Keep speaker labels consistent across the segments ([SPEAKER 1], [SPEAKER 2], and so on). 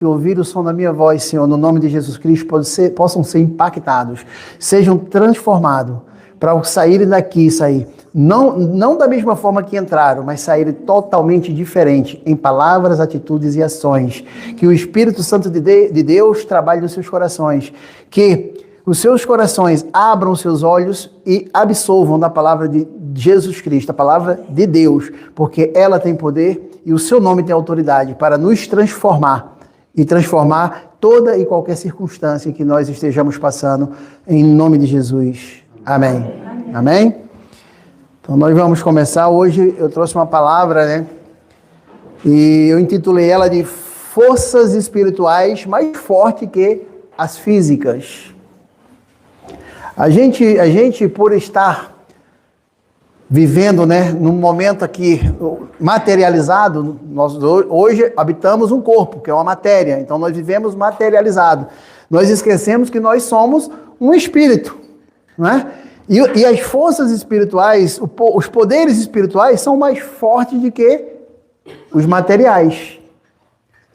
[SPEAKER 1] que ouvir o som da minha voz, Senhor, no nome de Jesus Cristo, possam ser impactados, sejam transformados, para saírem daqui, não da mesma forma que entraram, mas saírem totalmente diferente em palavras, atitudes e ações. Que o Espírito Santo de Deus trabalhe nos seus corações, que os seus corações abram os seus olhos e absorvam da palavra de Jesus Cristo, a palavra de Deus, porque ela tem poder e o seu nome tem autoridade para nos transformar e transformar toda e qualquer circunstância que nós estejamos passando, em nome de Jesus. Amém. Amém? Então nós vamos começar. Hoje eu trouxe uma palavra, né? E eu intitulei ela de forças espirituais mais fortes que as físicas. A gente por estar vivendo, né, num momento aqui materializado, nós hoje habitamos um corpo, que é uma matéria, então nós vivemos materializado. Nós esquecemos que nós somos um espírito, né? E as forças espirituais, os poderes espirituais são mais fortes do que os materiais.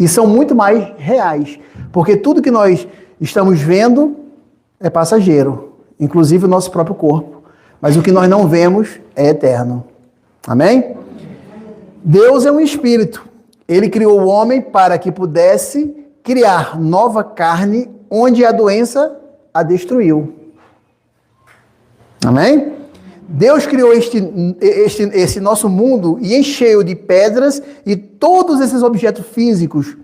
[SPEAKER 1] E são muito mais reais. Porque tudo que nós estamos vendo é passageiro, inclusive o nosso próprio corpo. Mas o que nós não vemos é eterno. Amém? Deus é um espírito. Ele criou o homem para que pudesse criar nova carne onde a doença a destruiu. Amém? Deus criou esse nosso mundo e encheu de pedras e todos esses objetos físicos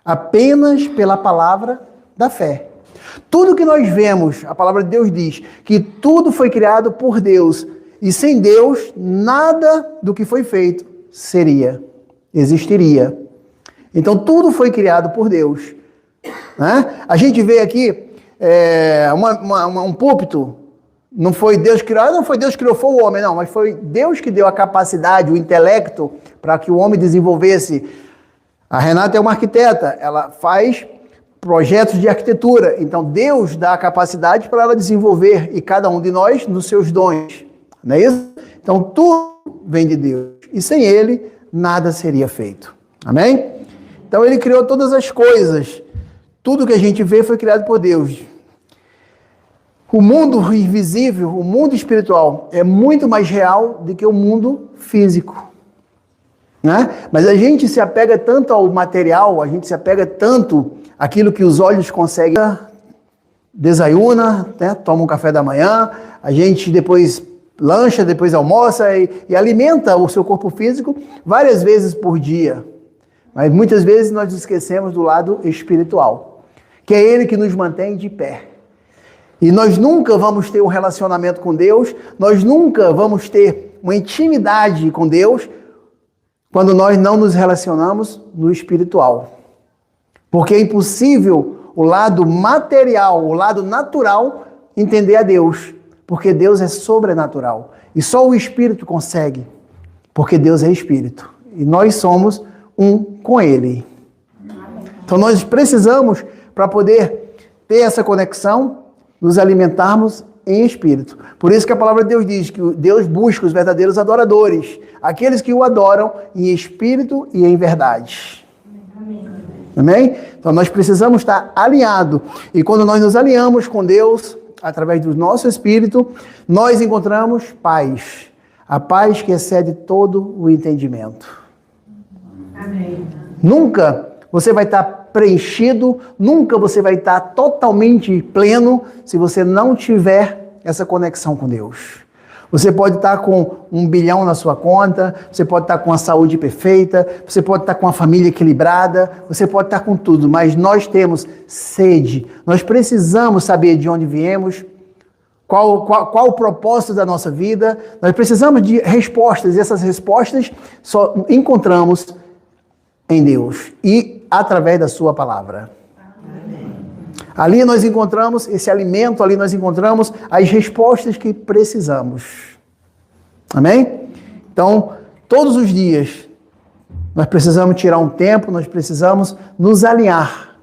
[SPEAKER 1] apenas pela palavra da fé. Tudo que nós vemos, a palavra de Deus diz que tudo foi criado por Deus e sem Deus nada do que foi feito existiria. Então tudo foi criado por Deus. Né? A gente vê aqui um púlpito. Não foi Deus que criou, não foi Deus que criou, foi o homem, não, mas foi Deus que deu a capacidade, o intelecto, para que o homem desenvolvesse. A Renata é uma arquiteta, ela faz projetos de arquitetura, então Deus dá a capacidade para ela desenvolver, e cada um de nós nos seus dons, não é isso? Então tudo vem de Deus, e sem Ele nada seria feito, amém? Então Ele criou todas as coisas, tudo que a gente vê foi criado por Deus. O mundo invisível, o mundo espiritual, é muito mais real do que o mundo físico. Né? Mas a gente se apega tanto ao material, a gente se apega tanto àquilo que os olhos conseguem. Desayuna, né? Toma um café da manhã, a gente depois lancha, depois almoça e alimenta o seu corpo físico várias vezes por dia. Mas muitas vezes nós esquecemos do lado espiritual, que é ele que nos mantém de pé. E nós nunca vamos ter um relacionamento com Deus, nós nunca vamos ter uma intimidade com Deus quando nós não nos relacionamos no espiritual. Porque é impossível o lado material, o lado natural, entender a Deus. Porque Deus é sobrenatural. E só o Espírito consegue. Porque Deus é Espírito. E nós somos um com Ele. Então nós precisamos, para poder ter essa conexão, nos alimentarmos em espírito. Por isso que a palavra de Deus diz que Deus busca os verdadeiros adoradores, aqueles que o adoram em espírito e em verdade. Amém? Então nós precisamos estar alinhados. E quando nós nos alinhamos com Deus, através do nosso espírito, nós encontramos paz. A paz que excede todo o entendimento. Amém. Nunca você vai estar preenchido, nunca você vai estar totalmente pleno se você não tiver essa conexão com Deus. Você pode estar com 1 bilhão na sua conta, você pode estar com a saúde perfeita, você pode estar com a família equilibrada, você pode estar com tudo, mas nós temos sede, nós precisamos saber de onde viemos, qual o propósito da nossa vida, nós precisamos de respostas, e essas respostas só encontramos em Deus e através da sua palavra. Amém. Ali nós encontramos esse alimento, ali nós encontramos as respostas que precisamos. Amém? Então, todos os dias, nós precisamos tirar um tempo, nós precisamos nos alinhar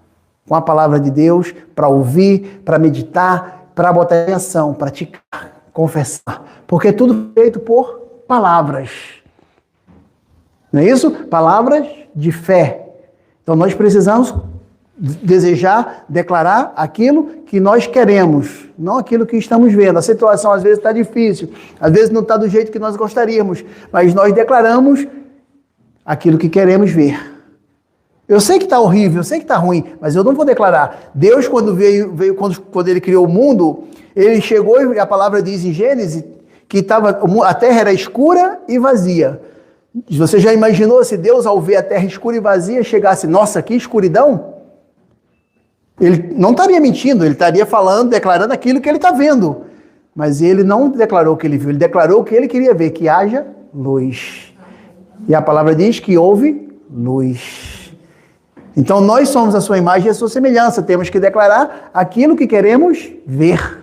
[SPEAKER 1] com a palavra de Deus para ouvir, para meditar, para botar em ação, praticar, confessar. Porque é tudo feito por palavras. Não é isso? Palavras de fé. Então nós precisamos desejar, declarar aquilo que nós queremos, não aquilo que estamos vendo. A situação às vezes está difícil, às vezes não está do jeito que nós gostaríamos, mas nós declaramos aquilo que queremos ver. Eu sei que está horrível, eu sei que está ruim, mas eu não vou declarar. Deus, quando ele criou o mundo, ele chegou e a palavra diz em Gênesis que a terra era escura e vazia. Você já imaginou se Deus, ao ver a terra escura e vazia, chegasse, nossa, que escuridão? Ele não estaria mentindo, ele estaria falando, declarando aquilo que ele está vendo. Mas ele não declarou o que ele viu, ele declarou o que ele queria ver, que haja luz. E a palavra diz que houve luz. Então nós somos a sua imagem e a sua semelhança, temos que declarar aquilo que queremos ver.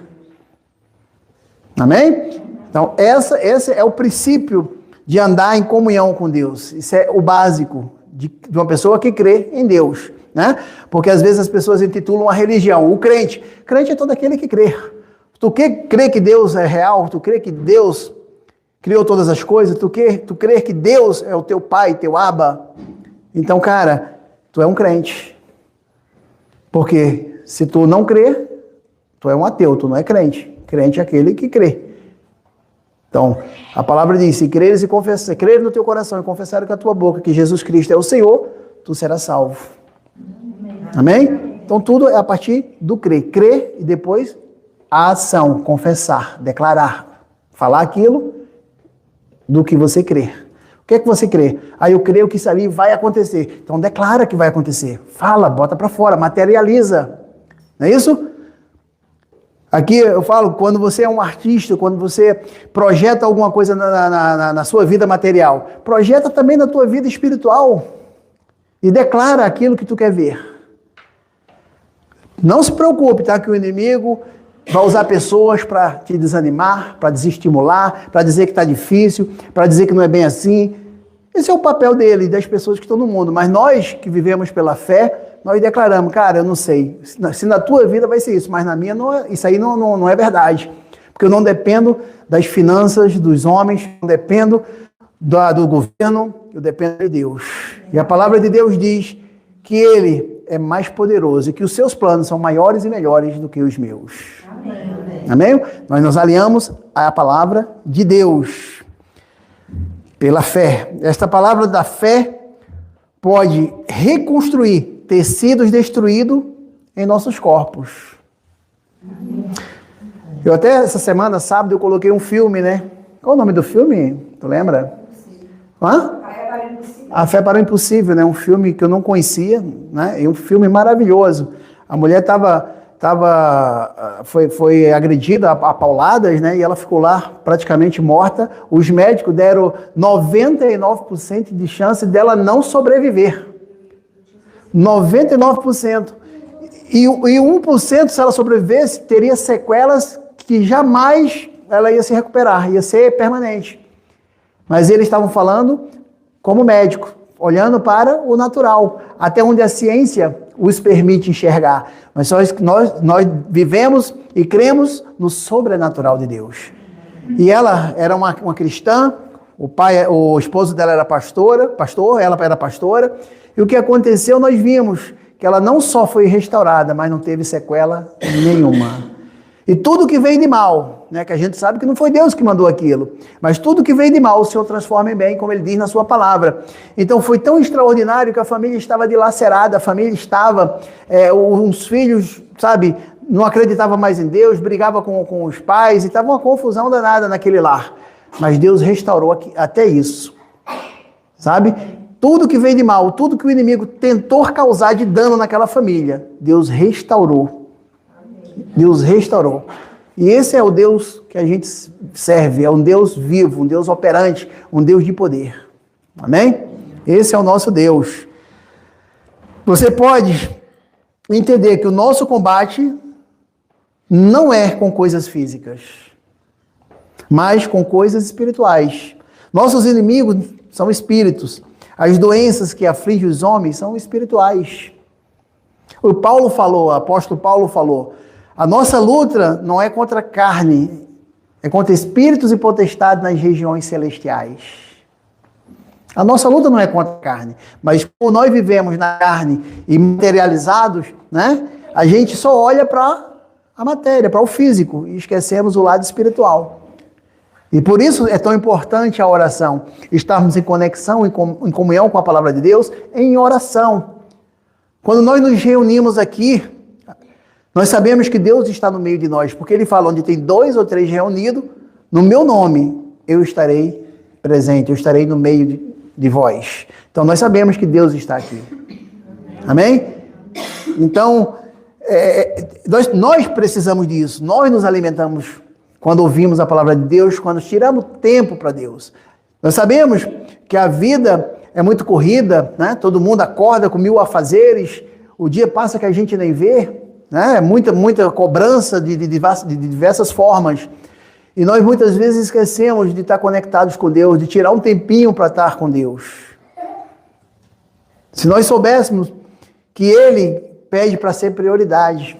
[SPEAKER 1] Amém? Então esse é o princípio de andar em comunhão com Deus. Isso é o básico de uma pessoa que crê em Deus, né? Porque às vezes as pessoas intitulam a religião, o crente. Crente é todo aquele que crê. Tu crê que Deus é real? Tu crê que Deus criou todas as coisas? Tu crê que Deus é o teu pai, teu Abba? Então, cara, tu é um crente. Porque se tu não crê, tu é um ateu, tu não é crente. Crente é aquele que crê. Então, a palavra diz, se creres e confessar, crer no teu coração e confessar com a tua boca que Jesus Cristo é o Senhor, tu serás salvo. Amém? Então, tudo é a partir do crer. Crer e depois a ação, confessar, declarar, falar aquilo do que você crê. O que é que você crê? Eu creio que isso ali vai acontecer. Então, declara que vai acontecer. Fala, bota para fora, materializa. Não é isso? Aqui eu falo, quando você é um artista, quando você projeta alguma coisa na sua vida material, projeta também na tua vida espiritual e declara aquilo que tu quer ver. Não se preocupe, tá? Que o inimigo vai usar pessoas para te desanimar, para desestimular, para dizer que está difícil, para dizer que não é bem assim. Esse é o papel dele e das pessoas que estão no mundo. Mas nós que vivemos pela fé, nós declaramos, cara, eu não sei, se na tua vida vai ser isso, mas na minha isso aí não é verdade. Porque eu não dependo das finanças dos homens, não dependo do governo, eu dependo de Deus. E a palavra de Deus diz que Ele é mais poderoso e que os seus planos são maiores e melhores do que os meus. Amém? Amém? Nós nos alinhamos à palavra de Deus pela fé. Esta palavra da fé pode reconstruir tecidos destruídos em nossos corpos. Eu até essa semana, sábado, eu coloquei um filme, né? Qual o nome do filme? Tu lembra? Hã? A Fé para o Impossível, né? Um filme que eu não conhecia, né? E um filme maravilhoso. A mulher foi agredida a pauladas, né? E ela ficou lá praticamente morta. Os médicos deram 99% de chance dela não sobreviver. 99%. E 1%, se ela sobrevivesse, teria sequelas que jamais ela ia se recuperar, ia ser permanente. Mas eles estavam falando como médico, olhando para o natural, até onde a ciência os permite enxergar. Mas nós vivemos e cremos no sobrenatural de Deus. E ela era uma cristã, o esposo dela era pastor, ela era pastora. E o que aconteceu, nós vimos que ela não só foi restaurada, mas não teve sequela nenhuma. E tudo que veio de mal, né, que a gente sabe que não foi Deus que mandou aquilo, mas tudo que veio de mal o Senhor transforma em bem, como Ele diz na sua palavra. Então foi tão extraordinário que a família estava dilacerada, a família estava, os filhos, sabe, não acreditavam mais em Deus, brigavam com os pais, e estava uma confusão danada naquele lar. Mas Deus restaurou até isso, sabe? Tudo que veio de mal, tudo que o inimigo tentou causar de dano naquela família, Deus restaurou. Deus restaurou. E esse é o Deus que a gente serve, é um Deus vivo, um Deus operante, um Deus de poder. Amém? Esse é o nosso Deus. Você pode entender que o nosso combate não é com coisas físicas, mas com coisas espirituais. Nossos inimigos são espíritos. As doenças que afligem os homens são espirituais. O apóstolo Paulo falou, a nossa luta não é contra a carne, é contra espíritos e potestades nas regiões celestiais. A nossa luta não é contra a carne, mas como nós vivemos na carne e materializados, né? A gente só olha para a matéria, para o físico, e esquecemos o lado espiritual. E por isso é tão importante a oração, estarmos em conexão, em comunhão com a palavra de Deus, em oração. Quando nós nos reunimos aqui, nós sabemos que Deus está no meio de nós, porque Ele fala, onde tem 2 ou 3 reunidos, no meu nome, eu estarei presente, eu estarei no meio de vós. Então nós sabemos que Deus está aqui. Amém? Então, nós precisamos disso, nós nos alimentamos quando ouvimos a palavra de Deus, quando tiramos tempo para Deus. Nós sabemos que a vida é muito corrida, né? Todo mundo acorda com 1000 afazeres, o dia passa que a gente nem vê, né? Muita cobrança de diversas formas. E nós muitas vezes esquecemos de estar conectados com Deus, de tirar um tempinho para estar com Deus. Se nós soubéssemos que Ele pede para ser prioridade,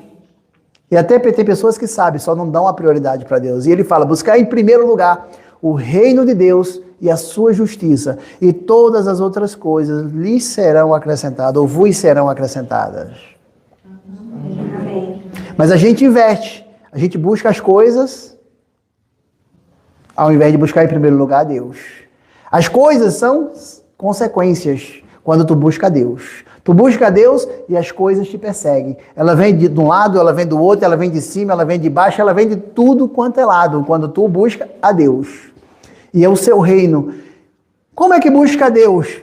[SPEAKER 1] e até tem pessoas que sabem, só não dão a prioridade para Deus. E Ele fala, buscar em primeiro lugar o reino de Deus e a sua justiça, e todas as outras coisas lhes serão acrescentadas, ou vos serão acrescentadas. Amém. Mas a gente inverte, a gente busca as coisas ao invés de buscar em primeiro lugar Deus. As coisas são consequências quando tu busca Deus. Tu busca Deus e as coisas te perseguem. Ela vem de um lado, ela vem do outro, ela vem de cima, ela vem de baixo, ela vem de tudo quanto é lado, quando tu busca a Deus. E é o seu reino. Como é que busca a Deus?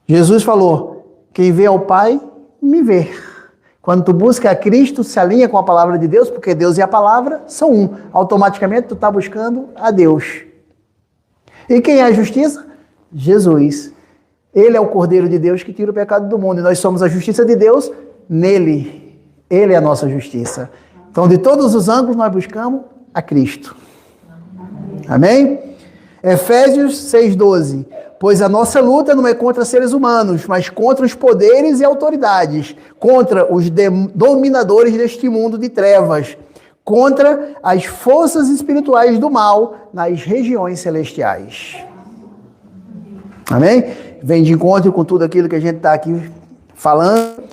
[SPEAKER 1] Jesus falou, quem vê ao Pai, me vê. Quando tu busca a Cristo, se alinha com a palavra de Deus, porque Deus e a palavra são um. Automaticamente tu está buscando a Deus. E quem é a justiça? Jesus. Ele é o Cordeiro de Deus que tira o pecado do mundo. E nós somos a justiça de Deus nele. Ele é a nossa justiça. Então, de todos os ângulos, nós buscamos a Cristo. Amém? Efésios 6,12. Pois a nossa luta não é contra seres humanos, mas contra os poderes e autoridades, contra os dominadores deste mundo de trevas, contra as forças espirituais do mal nas regiões celestiais. Amém? Vem de encontro com tudo aquilo que a gente está aqui falando.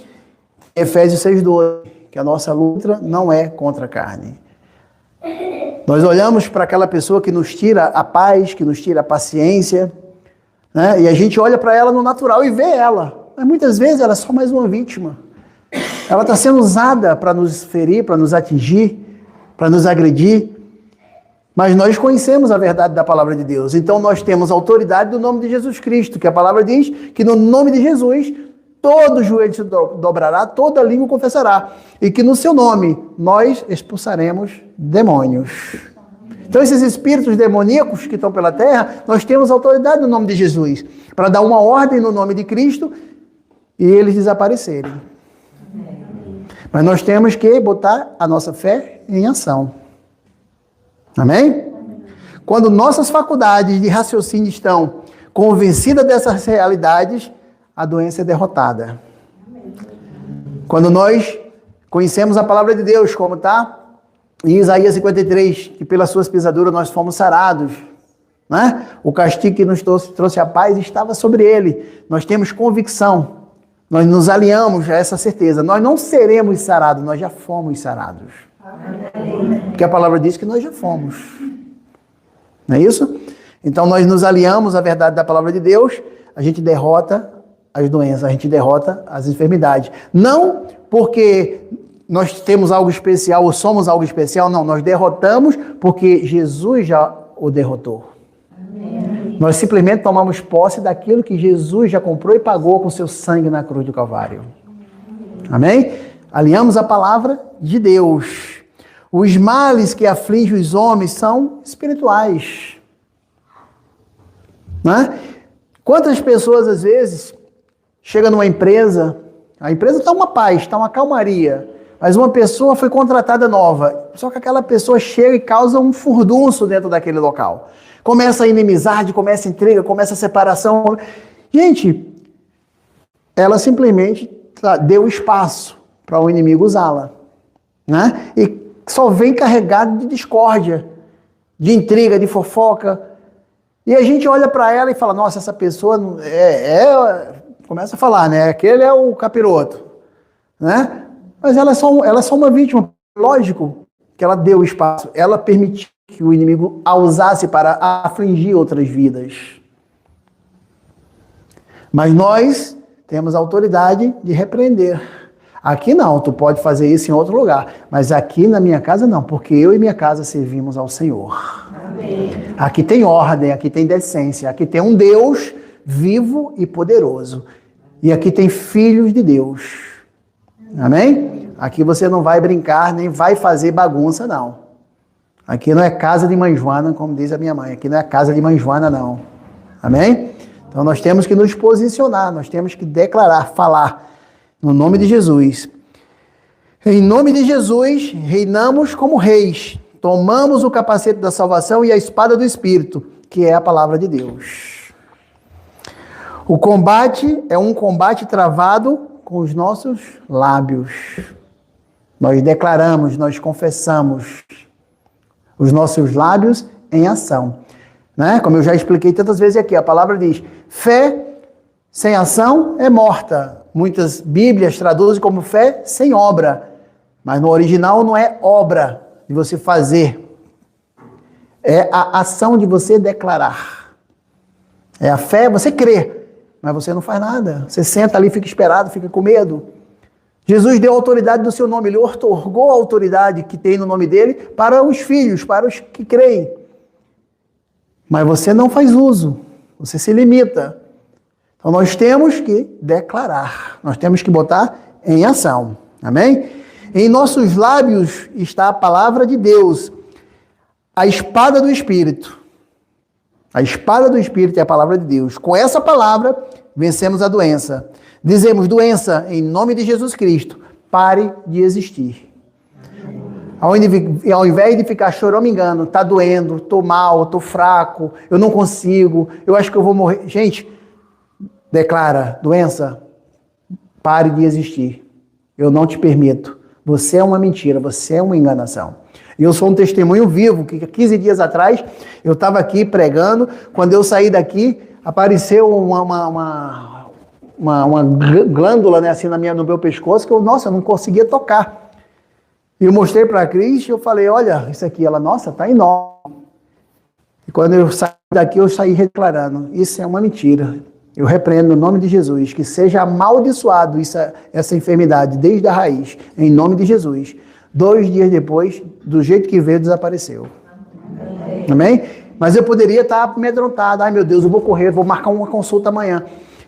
[SPEAKER 1] Efésios 6,12, que a nossa luta não é contra a carne. Nós olhamos para aquela pessoa que nos tira a paz, que nos tira a paciência, né? E a gente olha para ela no natural e vê ela. Mas muitas vezes ela é só mais uma vítima. Ela está sendo usada para nos ferir, para nos atingir, para nos agredir. Mas nós conhecemos a verdade da palavra de Deus. Então nós temos autoridade do nome de Jesus Cristo, que a palavra diz que no nome de Jesus todo joelho se dobrará, toda língua confessará. E que no seu nome nós expulsaremos demônios. Então esses espíritos demoníacos que estão pela terra, nós temos autoridade no nome de Jesus, para dar uma ordem no nome de Cristo e eles desaparecerem. Mas nós temos que botar a nossa fé em ação. Amém? Quando nossas faculdades de raciocínio estão convencidas dessas realidades, a doença é derrotada. Quando nós conhecemos a palavra de Deus, como está em Isaías 53, que pelas suas pisaduras nós fomos sarados, né? O castigo que nos trouxe a paz estava sobre ele. Nós temos convicção, nós nos alinhamos a essa certeza. Nós não seremos sarados, nós já fomos sarados. Porque a palavra diz que nós já fomos. Não é isso? Então nós nos aliamos à verdade da palavra de Deus, a gente derrota as doenças, a gente derrota as enfermidades. Não porque nós temos algo especial ou somos algo especial, não. Nós derrotamos porque Jesus já o derrotou. Amém. Nós simplesmente tomamos posse daquilo que Jesus já comprou e pagou com seu sangue na cruz do Calvário. Amém? Alinhamos a palavra de Deus. Os males que afligem os homens são espirituais. Né? Quantas pessoas, às vezes, chegam numa empresa, a empresa está uma paz, está uma calmaria, mas uma pessoa foi contratada nova, só que aquela pessoa chega e causa um furdunço dentro daquele local. Começa a inimizade, começa a intriga, começa a separação. Gente, ela simplesmente deu espaço para o inimigo usá-la. Né? E só vem carregado de discórdia, de intriga, de fofoca. E a gente olha para ela e fala, nossa, essa pessoa começa a falar, né? Aquele é o capiroto, né? Mas ela é só uma vítima. Lógico que ela deu espaço, ela permitiu que o inimigo a usasse para afligir outras vidas. Mas nós temos a autoridade de repreender. Aqui não, tu pode fazer isso em outro lugar, mas aqui na minha casa não, porque eu e minha casa servimos ao Senhor. Amém. Aqui tem ordem, aqui tem decência, aqui tem um Deus vivo e poderoso. E aqui tem filhos de Deus. Amém? Aqui você não vai brincar, nem vai fazer bagunça, não. Aqui não é casa de mãe Joana, como diz a minha mãe. Aqui não é casa de mãe Joana, não. Amém? Então nós temos que nos posicionar, nós temos que declarar, falar, no nome de Jesus. Em nome de Jesus, reinamos como reis. Tomamos o capacete da salvação e a espada do Espírito, que é a palavra de Deus. O combate é um combate travado com os nossos lábios. Nós declaramos, nós confessamos os nossos lábios em ação. Né? Como eu já expliquei tantas vezes aqui, a palavra diz, fé sem ação é morta. Muitas Bíblias traduzem como fé sem obra. Mas no original não é obra de você fazer. É a ação de você declarar. É a fé, você crê, mas você não faz nada. Você senta ali, fica esperado, fica com medo. Jesus deu autoridade do seu nome. Ele outorgou a autoridade que tem no nome dele para os filhos, para os que creem. Mas você não faz uso. Você se limita. Então nós temos que declarar, nós temos que botar em ação, amém? Em nossos lábios está a palavra de Deus, a espada do Espírito. A espada do Espírito é a palavra de Deus. Com essa palavra, vencemos a doença. Dizemos, doença, em nome de Jesus Cristo, pare de existir. Ao invés de ficar choramingando, tá doendo, tô mal, tô fraco, eu não consigo, eu acho que eu vou morrer. Gente, declara, doença, pare de existir. Eu não te permito. Você é uma mentira, você é uma enganação. E eu sou um testemunho vivo, que 15 dias atrás, eu estava aqui pregando, quando eu saí daqui, apareceu uma glândula, né, assim, no meu pescoço, que eu não conseguia tocar. E eu mostrei para a Cris, eu falei, olha, isso aqui, ela, nossa, tá enorme. E quando eu saí daqui, eu saí declarando, isso é uma mentira. Eu repreendo no nome de Jesus, que seja amaldiçoado essa enfermidade desde a raiz, em nome de Jesus. 2 dias depois, do jeito que veio, desapareceu. Amém? Mas eu poderia estar amedrontado. Ai, meu Deus, eu vou correr, vou marcar uma consulta amanhã.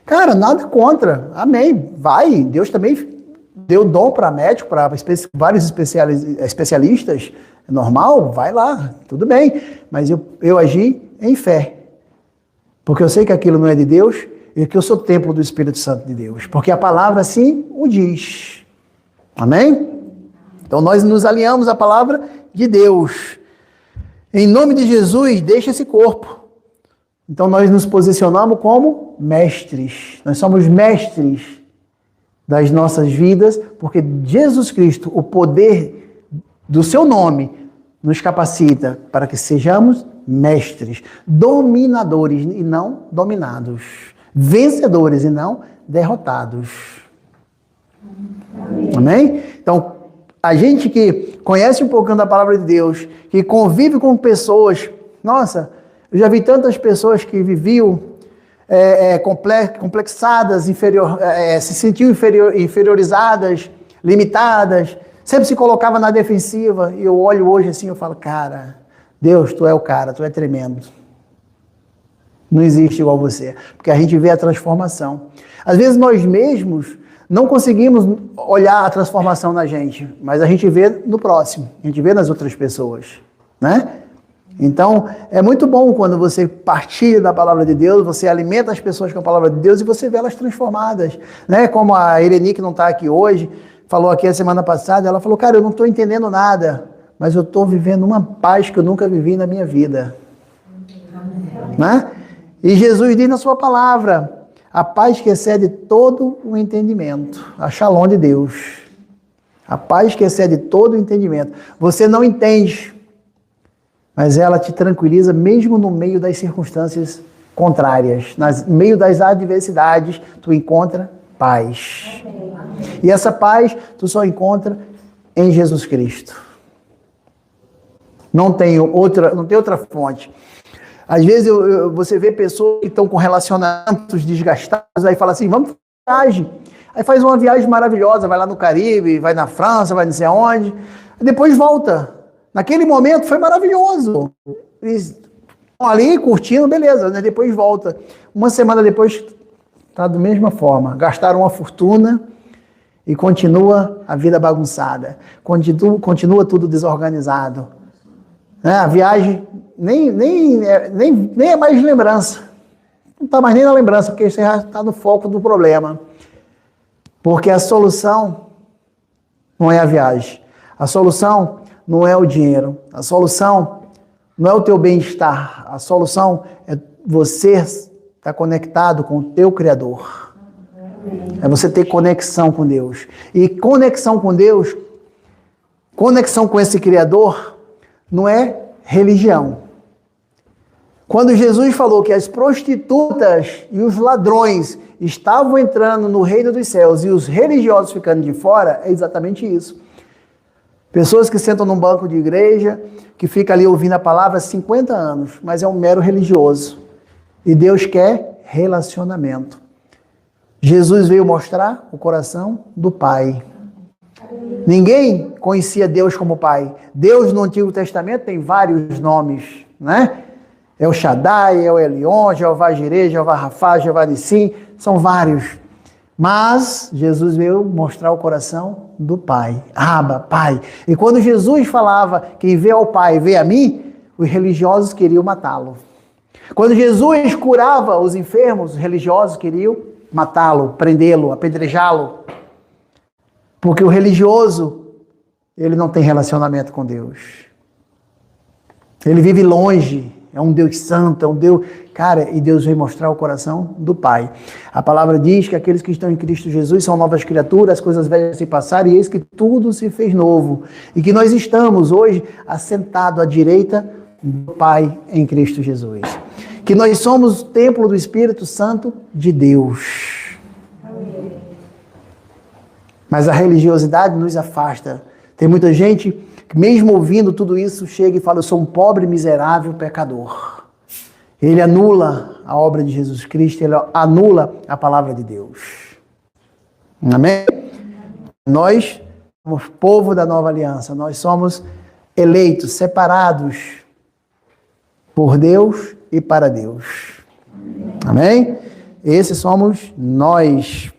[SPEAKER 1] Cara, nada contra. Amém. Vai. Deus também deu dom para médico, para vários especialistas. É normal? Vai lá. Tudo bem. Mas eu agi em fé. Porque eu sei que aquilo não é de Deus e que eu sou templo do Espírito Santo de Deus. Porque a palavra assim o diz. Amém? Então nós nos alinhamos à palavra de Deus. Em nome de Jesus, deixa esse corpo. Então nós nos posicionamos como mestres. Nós somos mestres das nossas vidas, porque Jesus Cristo, o poder do seu nome, nos capacita para que sejamos mestres, dominadores e não dominados, vencedores e não derrotados. Amém? Então, a gente que conhece um pouquinho da palavra de Deus, que convive com pessoas, nossa, eu já vi tantas pessoas que viviam complexadas, se sentiam inferiorizadas, limitadas, sempre se colocava na defensiva, e eu olho hoje assim, eu falo, cara, Deus, tu é o cara, tu é tremendo. Não existe igual você, porque a gente vê a transformação. Às vezes nós mesmos não conseguimos olhar a transformação na gente, mas a gente vê no próximo, a gente vê nas outras pessoas, né? Então, é muito bom quando você partilha da palavra de Deus, você alimenta as pessoas com a palavra de Deus e você vê elas transformadas, né? Como a Irene, que não está aqui hoje, falou aqui a semana passada, ela falou, cara, eu não estou entendendo nada, mas eu estou vivendo uma paz que eu nunca vivi na minha vida. Né? E Jesus diz na sua palavra, a paz que excede todo o entendimento, a Shalom de Deus. A paz que excede todo o entendimento. Você não entende, mas ela te tranquiliza mesmo no meio das circunstâncias contrárias. No meio das adversidades, tu encontra paz. E essa paz tu só encontra em Jesus Cristo. Não tem outra fonte. Às vezes você vê pessoas que estão com relacionamentos desgastados, aí fala assim, vamos fazer uma viagem. Aí faz uma viagem maravilhosa, vai lá no Caribe, vai na França, vai não sei aonde, depois volta. Naquele momento foi maravilhoso. Eles estão ali curtindo, beleza, né? Depois volta. Uma semana depois está da mesma forma. Gastaram uma fortuna e continua a vida bagunçada. Continua tudo desorganizado. A viagem nem é mais lembrança. Não está mais nem na lembrança, porque você já está no foco do problema. Porque a solução não é a viagem. A solução não é o dinheiro. A solução não é o teu bem-estar. A solução é você estar conectado com o teu Criador. É você ter conexão com Deus. E conexão com Deus, conexão com esse Criador, não é religião. Quando Jesus falou que as prostitutas e os ladrões estavam entrando no reino dos céus e os religiosos ficando de fora, é exatamente isso. Pessoas que sentam num banco de igreja, que fica ali ouvindo a palavra há 50 anos, mas é um mero religioso. E Deus quer relacionamento. Jesus veio mostrar o coração do Pai. Ninguém conhecia Deus como Pai. Deus no Antigo Testamento tem vários nomes, né? É o Shaddai, é o Elion, Jeová Jireh, Jeová Rafá, Jeová Nissim, são vários. Mas Jesus veio mostrar o coração do Pai. Abba, Pai. E quando Jesus falava, quem vê ao Pai, vê a mim, os religiosos queriam matá-lo. Quando Jesus curava os enfermos, os religiosos queriam matá-lo, prendê-lo, apedrejá-lo. Porque o religioso, ele não tem relacionamento com Deus. Ele vive longe. É um Deus santo, é um Deus... Cara, e Deus veio mostrar o coração do Pai. A palavra diz que aqueles que estão em Cristo Jesus são novas criaturas, as coisas velhas se passaram e eis que tudo se fez novo. E que nós estamos hoje assentados à direita do Pai em Cristo Jesus. Que nós somos o templo do Espírito Santo de Deus. Mas a religiosidade nos afasta. Tem muita gente que, mesmo ouvindo tudo isso, chega e fala, eu sou um pobre, miserável pecador. Ele anula a obra de Jesus Cristo, ele anula a palavra de Deus. Amém? Nós somos povo da nova aliança, nós somos eleitos, separados por Deus e para Deus. Amém? Esses somos nós.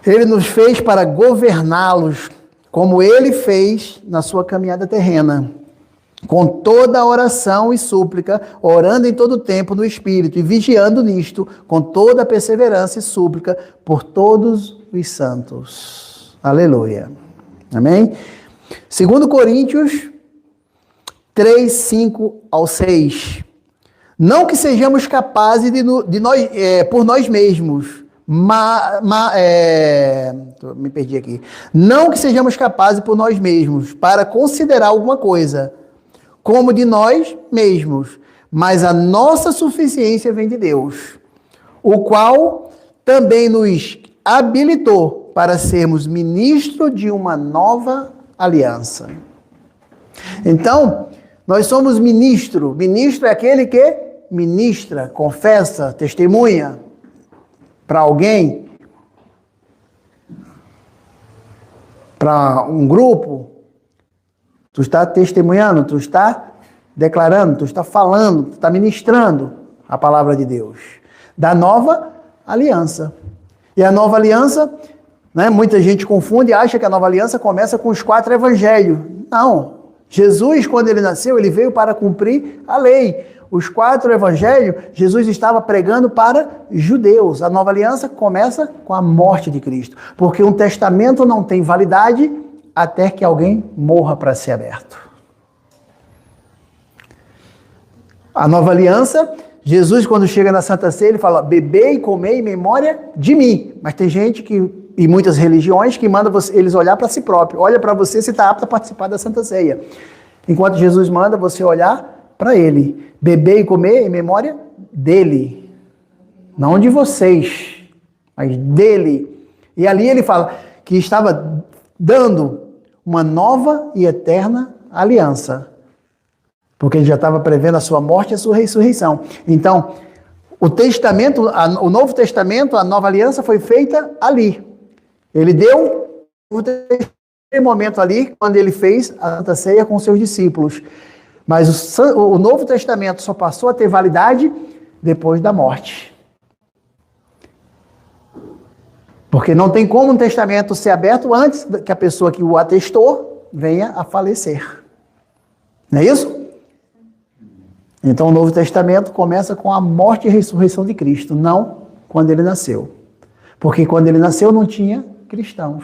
[SPEAKER 1] Ele nos fez para governá-los, como ele fez na sua caminhada terrena, com toda a oração e súplica, orando em todo tempo no Espírito e vigiando nisto, com toda a perseverança e súplica por todos os santos. Aleluia. Amém? 2 Coríntios 3, 5 ao 6. Não que sejamos capazes de nós, por nós mesmos, me perdi aqui. Não que sejamos capazes por nós mesmos para considerar alguma coisa como de nós mesmos, mas a nossa suficiência vem de Deus, o qual também nos habilitou para sermos ministros de uma nova aliança. Então, nós somos ministro. Ministro é aquele que ministra, confessa, testemunha para alguém, para um grupo. Tu está testemunhando, tu está declarando, tu está falando, tu está ministrando a palavra de Deus. Da nova aliança. E a nova aliança, né, muita gente confunde e acha que a nova aliança começa com os 4 evangelhos. Não. Jesus, quando ele nasceu, ele veio para cumprir a lei. Os 4 evangelhos, Jesus estava pregando para judeus. A nova aliança começa com a morte de Cristo. Porque um testamento não tem validade até que alguém morra para ser aberto. A nova aliança, Jesus, quando chega na Santa Ceia, ele fala, bebei e comei em memória de mim. Mas tem gente e muitas religiões que mandam eles olhar para si próprio. Olha para você se está apto a participar da Santa Ceia. Enquanto Jesus manda você olhar para ele, beber e comer em memória dele. Não de vocês, mas dele. E ali ele fala que estava dando uma nova e eterna aliança. Porque ele já estava prevendo a sua morte e a sua ressurreição. Então, o testamento, o Novo Testamento, a nova aliança foi feita ali. Ele deu o momento ali, quando ele fez a Santa Ceia com seus discípulos. Mas o Novo Testamento só passou a ter validade depois da morte. Porque não tem como um testamento ser aberto antes que a pessoa que o atestou venha a falecer. Não é isso? Então o Novo Testamento começa com a morte e ressurreição de Cristo, não quando ele nasceu. Porque quando ele nasceu não tinha cristãos.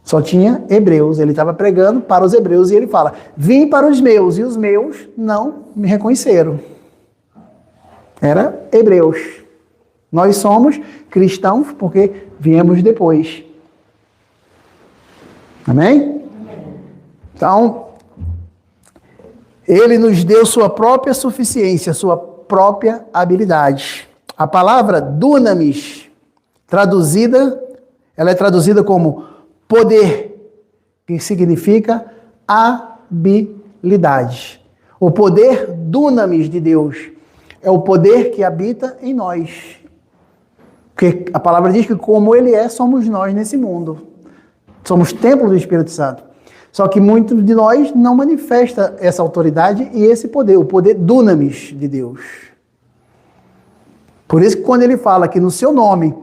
[SPEAKER 1] Só tinha hebreus. Ele estava pregando para os hebreus e ele fala: vim para os meus, e os meus não me reconheceram. Era hebreus. Nós somos cristãos porque viemos depois. Amém? Então, ele nos deu sua própria suficiência, sua própria habilidade. A palavra dunamis, ela é traduzida como poder, que significa habilidade. O poder dunamis de Deus é o poder que habita em nós. Porque a palavra diz que como ele é, somos nós nesse mundo. Somos templo do Espírito Santo. Só que muitos de nós não manifesta essa autoridade e esse poder, o poder dunamis de Deus. Por isso que quando ele fala que no seu nome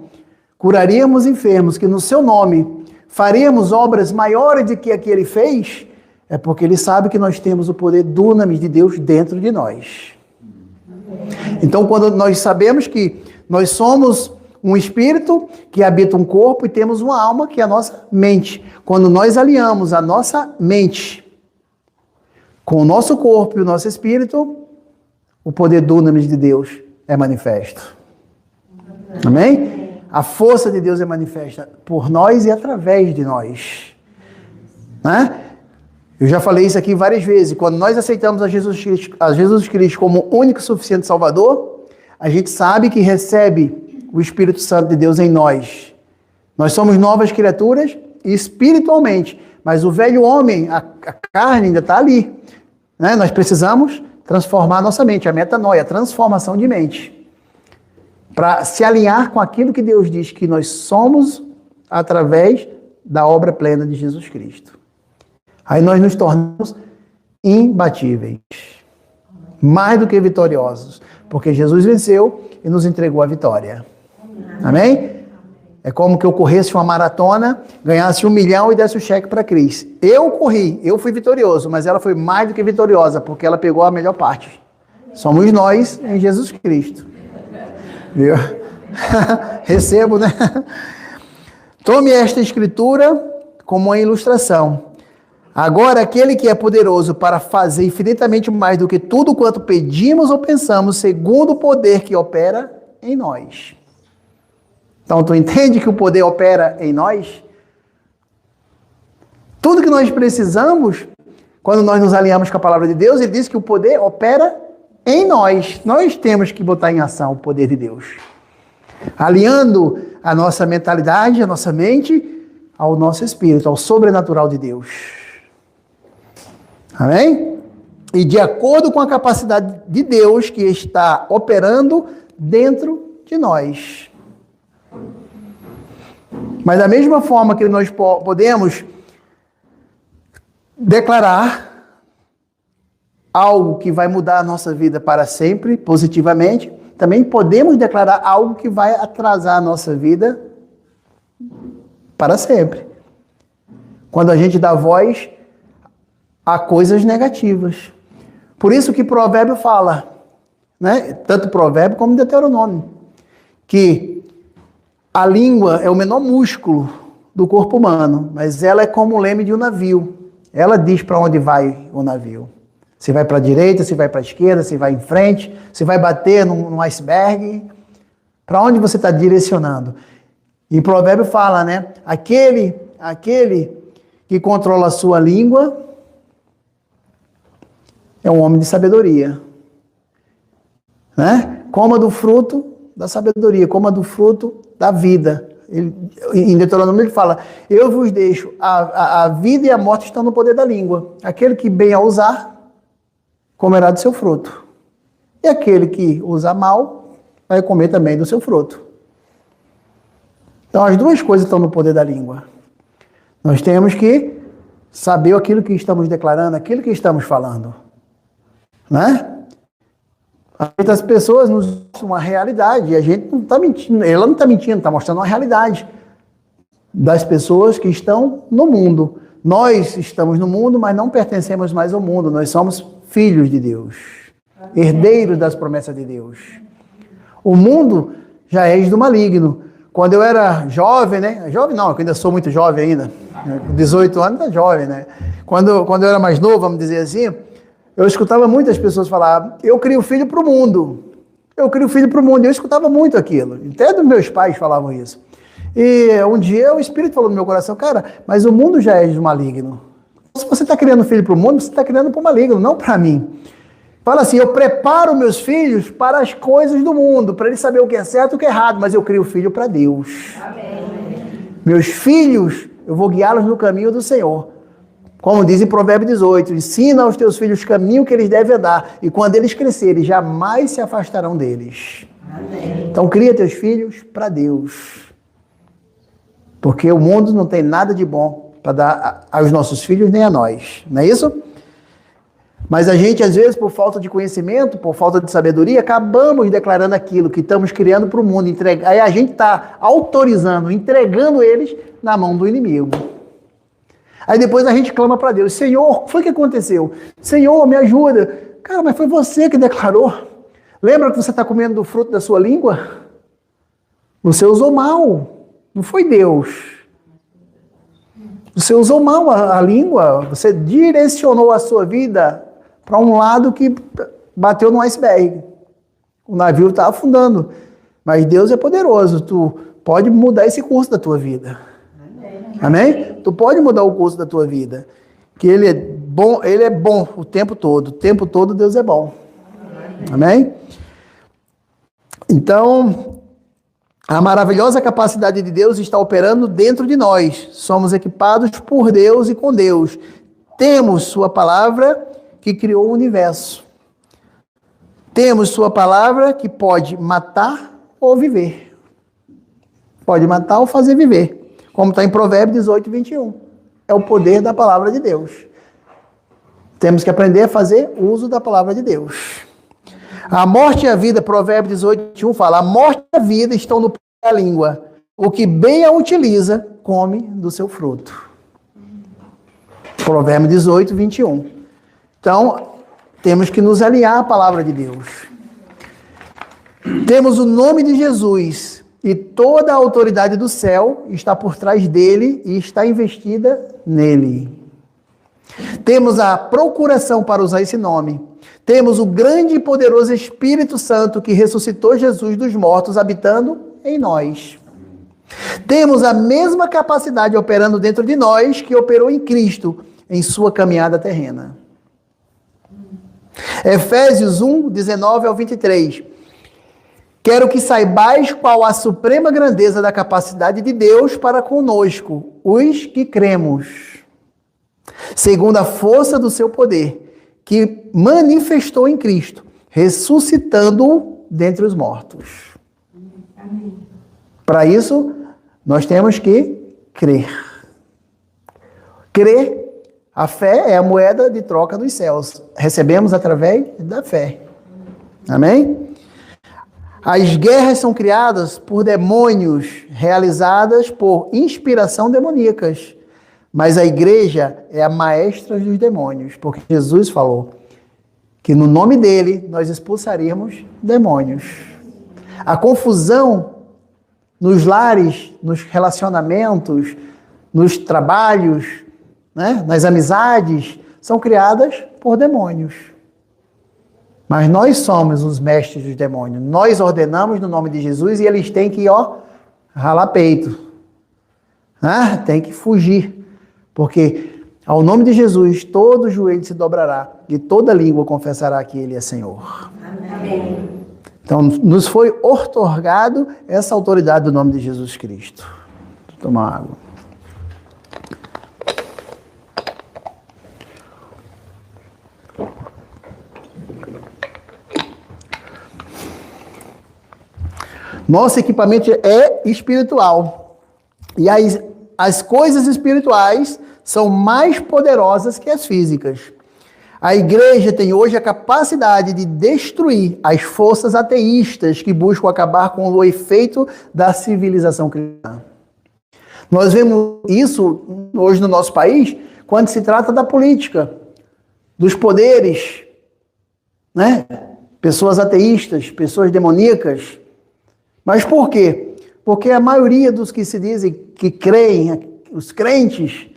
[SPEAKER 1] curaríamos enfermos, que no seu nome faríamos obras maiores do que a que ele fez, é porque ele sabe que nós temos o poder dunamis de Deus dentro de nós. Então, quando nós sabemos que nós somos um espírito que habita um corpo e temos uma alma que é a nossa mente. Quando nós alinhamos a nossa mente com o nosso corpo e o nosso espírito, o poder dunamis de Deus é manifesto. Amém? A força de Deus é manifesta por nós e através de nós. Né? Eu já falei isso aqui várias vezes. Quando nós aceitamos a Jesus Cristo como único e suficiente Salvador, a gente sabe que recebe o Espírito Santo de Deus em nós. Nós somos novas criaturas espiritualmente, mas o velho homem, a carne ainda está ali. Né? Nós precisamos transformar a nossa mente, a metanoia, a transformação de mente, para se alinhar com aquilo que Deus diz que nós somos através da obra plena de Jesus Cristo. Aí nós nos tornamos imbatíveis, mais do que vitoriosos, porque Jesus venceu e nos entregou a vitória. Amém? É como que eu corresse uma maratona, ganhasse 1 milhão e desse o cheque para Cris. Eu corri, eu fui vitorioso, mas ela foi mais do que vitoriosa, porque ela pegou a melhor parte. Somos nós em Jesus Cristo. Viu? Recebo, né? Tome esta escritura como uma ilustração. Agora, aquele que é poderoso para fazer infinitamente mais do que tudo quanto pedimos ou pensamos, segundo o poder que opera em nós. Então, tu entende que o poder opera em nós? Tudo que nós precisamos, quando nós nos alinhamos com a palavra de Deus, ele diz que o poder opera em nós. Nós temos que botar em ação o poder de Deus. Alinhando a nossa mentalidade, a nossa mente, ao nosso espírito, ao sobrenatural de Deus. Amém? E de acordo com a capacidade de Deus que está operando dentro de nós. Mas da mesma forma que nós podemos declarar algo que vai mudar a nossa vida para sempre, positivamente, também podemos declarar algo que vai atrasar a nossa vida para sempre. Quando a gente dá voz a coisas negativas. Por isso que Provérbio fala, né? Tanto Provérbio como Deuteronômio, que a língua é o menor músculo do corpo humano, mas ela é como o leme de um navio. Ela diz para onde vai o navio. Se vai para a direita, se vai para a esquerda, se vai em frente, se vai bater num iceberg. Para onde você está direcionando? E Provérbio fala, né? Aquele que controla a sua língua é um homem de sabedoria. Né? Coma do fruto da sabedoria, coma do fruto da vida. Em Deuteronômio ele fala, eu vos deixo, a vida e a morte estão no poder da língua. Aquele que bem a usar, comerá do seu fruto. E aquele que usa mal, vai comer também do seu fruto. Então as duas coisas estão no poder da língua. Nós temos que saber aquilo que estamos declarando, aquilo que estamos falando. Né? As pessoas nos mostram uma realidade, e a gente não está mentindo, ela não está mentindo, está mostrando uma realidade das pessoas que estão no mundo. Nós estamos no mundo, mas não pertencemos mais ao mundo, nós somos filhos de Deus, herdeiros das promessas de Deus. O mundo já é do maligno. Quando eu era jovem, né? Jovem não, eu ainda sou muito jovem ainda, 18 anos é jovem, né? Quando eu era mais novo, vamos dizer assim, eu escutava muitas pessoas falar, eu crio filho para o mundo. Eu crio filho para o mundo. Eu escutava muito aquilo. Até dos meus pais falavam isso. E um dia o Espírito falou no meu coração, cara, mas o mundo já é do maligno. Se você está criando filho para o mundo, você está criando para o maligno, não para mim. Fala assim, eu preparo meus filhos para as coisas do mundo, para eles saberem o que é certo e o que é errado, mas eu crio filho para Deus. Amém. Meus filhos, eu vou guiá-los no caminho do Senhor. Como diz em Provérbio 18, ensina aos teus filhos o caminho que eles devem andar, e quando eles crescerem, jamais se afastarão deles. Amém. Então cria teus filhos para Deus. Porque o mundo não tem nada de bom para dar aos nossos filhos nem a nós. Não é isso? Mas a gente, às vezes, por falta de conhecimento, por falta de sabedoria, acabamos declarando aquilo que estamos criando para o mundo. Aí a gente está autorizando, entregando eles na mão do inimigo. Aí depois a gente clama para Deus, Senhor, o que foi que aconteceu? Senhor, me ajuda. Cara, mas foi você que declarou. Lembra que você está comendo do fruto da sua língua? Você usou mal, não foi Deus. Você usou mal a língua, você direcionou a sua vida para um lado que bateu no iceberg. O navio está afundando. Mas Deus é poderoso, tu pode mudar esse curso da tua vida. Amém? Tu pode mudar o curso da tua vida. Que Ele é bom o tempo todo. O tempo todo Deus é bom. Amém? Então, a maravilhosa capacidade de Deus está operando dentro de nós. Somos equipados por Deus e com Deus. Temos sua palavra que criou o universo. Temos sua palavra que pode matar ou viver. Pode matar ou fazer viver. Como está em Provérbios 18, 21. É o poder da palavra de Deus. Temos que aprender a fazer uso da palavra de Deus. A morte e a vida, Provérbios 18, 21 fala, a morte e a vida estão no poder da língua. O que bem a utiliza, come do seu fruto. Provérbios 18, 21. Então, temos que nos alinhar à palavra de Deus. Temos o nome de Jesus e toda a autoridade do céu está por trás dele e está investida nele. Temos a procuração para usar esse nome. Temos o grande e poderoso Espírito Santo que ressuscitou Jesus dos mortos, habitando em nós. Temos a mesma capacidade operando dentro de nós que operou em Cristo em sua caminhada terrena. Efésios 1, 19 ao 23. Quero que saibais qual a suprema grandeza da capacidade de Deus para conosco, os que cremos, segundo a força do seu poder, que manifestou em Cristo, ressuscitando-o dentre os mortos. Para isso, nós temos que crer. Crer, a fé é a moeda de troca dos céus. Recebemos através da fé. Amém? As guerras são criadas por demônios, realizadas por inspiração demoníacas. Mas a igreja é a maestra dos demônios, porque Jesus falou que no nome dele nós expulsaríamos demônios. A confusão nos lares, nos relacionamentos, nos trabalhos, né, nas amizades, são criadas por demônios. Mas nós somos os mestres dos demônios. Nós ordenamos no nome de Jesus e eles têm que, ralar peito. Tem que fugir. Porque Ao nome de Jesus, todo joelho se dobrará e toda língua confessará que Ele é Senhor.
[SPEAKER 2] Amém.
[SPEAKER 1] Então, nos foi outorgado essa autoridade do nome de Jesus Cristo. Vou tomar água. Nosso equipamento é espiritual. E as coisas espirituais são mais poderosas que as físicas. A igreja tem hoje a capacidade de destruir as forças ateístas que buscam acabar com o efeito da civilização cristã. Nós vemos isso hoje no nosso país quando se trata da política, dos poderes, né? Pessoas ateístas, pessoas demoníacas. Mas por quê? Porque a maioria dos que se dizem que creem, os crentes,